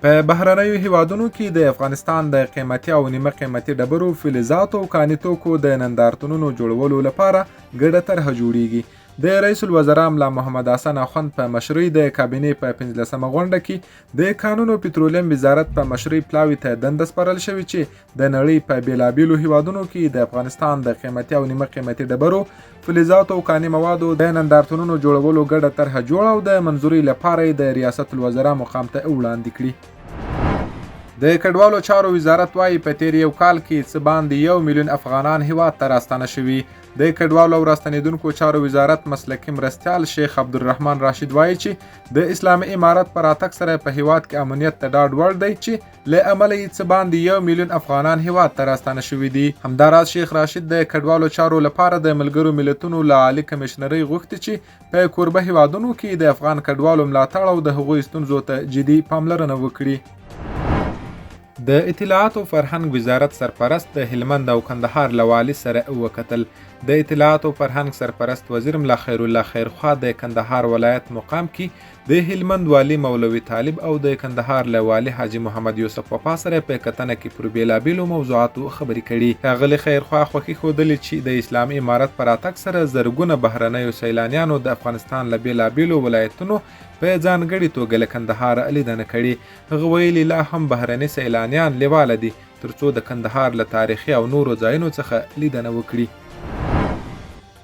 په بهرنیو هیوادونو کې د افغانستان د قیمتي او نیمه قیمتي ډبرو، فلزاتو او کاني توکو د نندارتونونو جوړولو لپاره ګډه طرحه جوړیږي. د رئیس الوزرا ملا محمد حسن اخوند په مشرۍ د کابینې په 15مه غونډه کې د کانونو پټرولیم وزارت په مشرۍ پلاوي ته دنده سپارل شوې چې د نړۍ په بیلابیلو هیوادونو کې د افغانستان د قیمتي او نیمه قیمتي ډبرو، فلزاتو او کاني موادو د نندارتونونو جوړولو ګډه طرحه جوړه او د منظوري لپاره د ریاست الوزرا مقام ته وړاندې کړي. د کډوالو چارو وزارت وايي په تیر یو کال کې څه باندې 1 میلیون افغانان هیواد ته راستانه شوي. د کډوالو او راستنیدونکو چارو وزارت مسلکي مرستیال شیخ عبدالرحمن راشد وايي چې د اسلامي امارت په راتګ سره په هیواد کې امنیت ته ډاډ وړ دی چې له امله یې څه باندې 1 میلیون افغانان هیواد ته راستانه شوي دي. همداراز شیخ راشد د کډوالو چارو لپاره د ملګرو ملتونو له عالي کمشنرۍ غوښتي چې په کوربه هیوادونو کې د افغان کډوالو ملاتړ او د هغوی ستونزو ته جدي پاملرنه وکړي. د اطلاعات او فرهنګ وزارت سرپرست د هلمند او کندهار له والي سره وکتل. د اطلاعات او فرهنګ سرپرست وزیر ملا خیر الله خیرخوا د کندهار ولایت مقام کې د هلمند والي مولوي طالب او د کندهار له والي حاجی محمد یوسف وفا سره په کتنه کې پر بیلابیلو موضوعاتو خبرې کړي. ښاغلي خیرخوا خوښي ښودلې چې د اسلامي امارت په راتګ سره زرګونه بهرنیو سیلانیانو د افغانستان له بیلابیلو ولایتونو په ځانګړې توګه له کندهار لیدنه کړې. هغه ویلي لا هم بهرني سیلانیان لیواله دي ترڅو د کندهار له تاریخي او نورو ځایونو څخه لیدنه وکړي.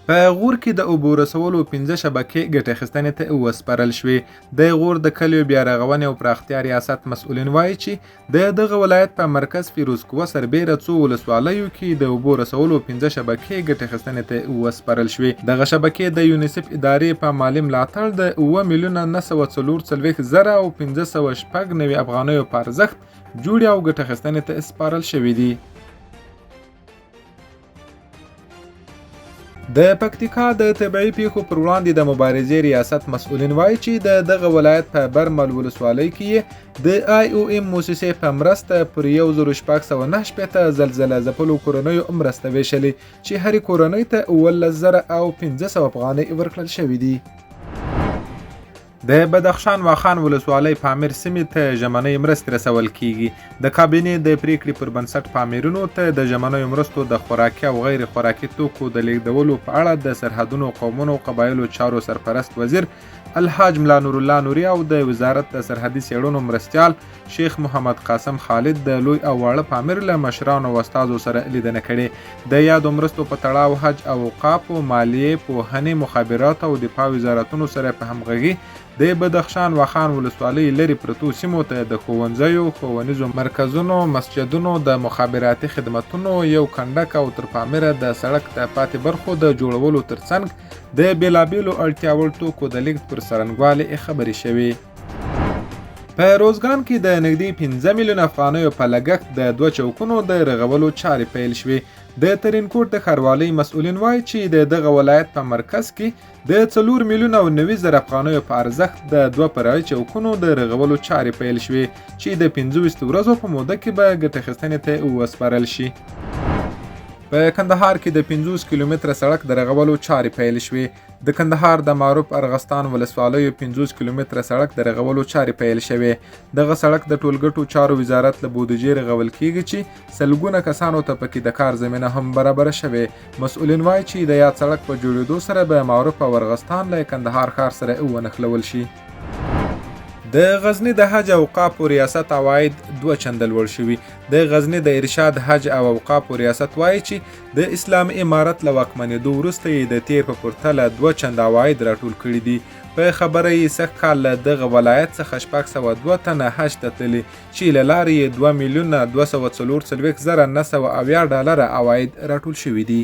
په غور کې د اوبو رسولو 15 شبکې ګټې اخیستنې ته وسپارل شوې. د غور د کلیو بیا رغونې او پراختیا ریاست مسؤلین وایي چې د دغه ولایت په مرکز فیروز کوه سربیره څو ولسوالیو کې د اوبو رسولو 15 شبکې ګټې اخیستنې ته وسپارل شوې. دغه شبکې د یونیسف ادارې په مالي ملاتړ د 9 میلیونه 944 زره او 590 افغانیو په ارزښت جوړې او ګټې اخیستنې ته سپارل شوې دي. د پکتیکا د طبیعي پیښو پر وړاندې د مبارزې ریاست مسؤلین وایي چې د دغه ولایت په برمل ولسوالۍ کې د IOM موسسې په مرسته پر 1609 زلزله ځپلو کورنیو مرسته ویشلې چې هرې کورنۍ ته 11500 افغانۍ ورکړل شوي دي. د بدخشان واخان ولسوالۍ پامیر سیمې ته ژمنۍ مرستې رسول کیږي. د کابینې د پریکړې پر بنسټ پامیرونو ته د ژمنیو مرستو د خوراکي او غیر خوراکي توکو د لیږدولو په اړه د سرحدونو قومونو او قبایلو چارو سرپرست وزیر الحاج ملا نور الله نوري او د وزارت د سرحدي څېړنو مرستیال شیخ محمد قاسم خالد د لوی او واړه پامیر له مشرانو او استادو سره لیدنه کړې. د یادو مرستو په تړاو حج او اوقافو، مالیې، پوهنې، مخابرات او دفاع وزارتونو سره په همغږي د بدخشان واخان ولسوالۍ لرې پرتو سیمو ته د ښوونځیو، ښوونیزو مرکزونو، مسجدونو، د مخابراتي خدمتونو یو کنډک او تر پامیره د سړک د پاتې برخو د جوړولو ترڅنګ د بیلابیلو اړتیا وړ توکو د لیږد پر څرنګوالي خبرې شوې. په روزګان کې د نږدې 15 میلیون افغانیو په لګښت د 2 چوکونو د رغولو چارې پیل شوې. د ترینکوټ د ښاروالۍ مسؤلین وایي چې د دغه ولایت په مرکز کې د 4 میلیون او 90 زره افغانیو په ارزښت د 2 فرعي چوکونو د رغولو چارې پیل شوې چې د 25 ورځو په موده کې به ګټې اخیستنې ته وسپارل شي. په کندهار کې د 50 کیلومتره سړک د رغولو چارې پیل شوې. د کندهار د معروف ارغستان ولسوالیو 50 کیلومتره سړک د رغولو چارې پیل شوې. دغه سړک د ټولګټو چارو وزارت له بودیجې رغول کیږي چې سلګونه کسانو ته پکې د کار زمینه هم برابره شوې. مسؤلین وایي چې د یاد سړک په جوړېدو سره به معروف او ارغستان له کندهار ښار سره ونښلول شي. د غزنی د حج او اوقاف ریاست عواید 2 چنده لوړ شوي. د غزنی د ارشاد حج او اوقاف ریاست وایي چې د اسلامي امارت له واکمنېدو وروسته یې د تیر په پرتله 2 چنده عواید راټول کړي دي. په خبره یې سږ کال له دغه ولایت څخه 602 تنه حج ته تللي چې له لارې یې 2 میلیونه 244 زره $970 عواید راټول شوي دي.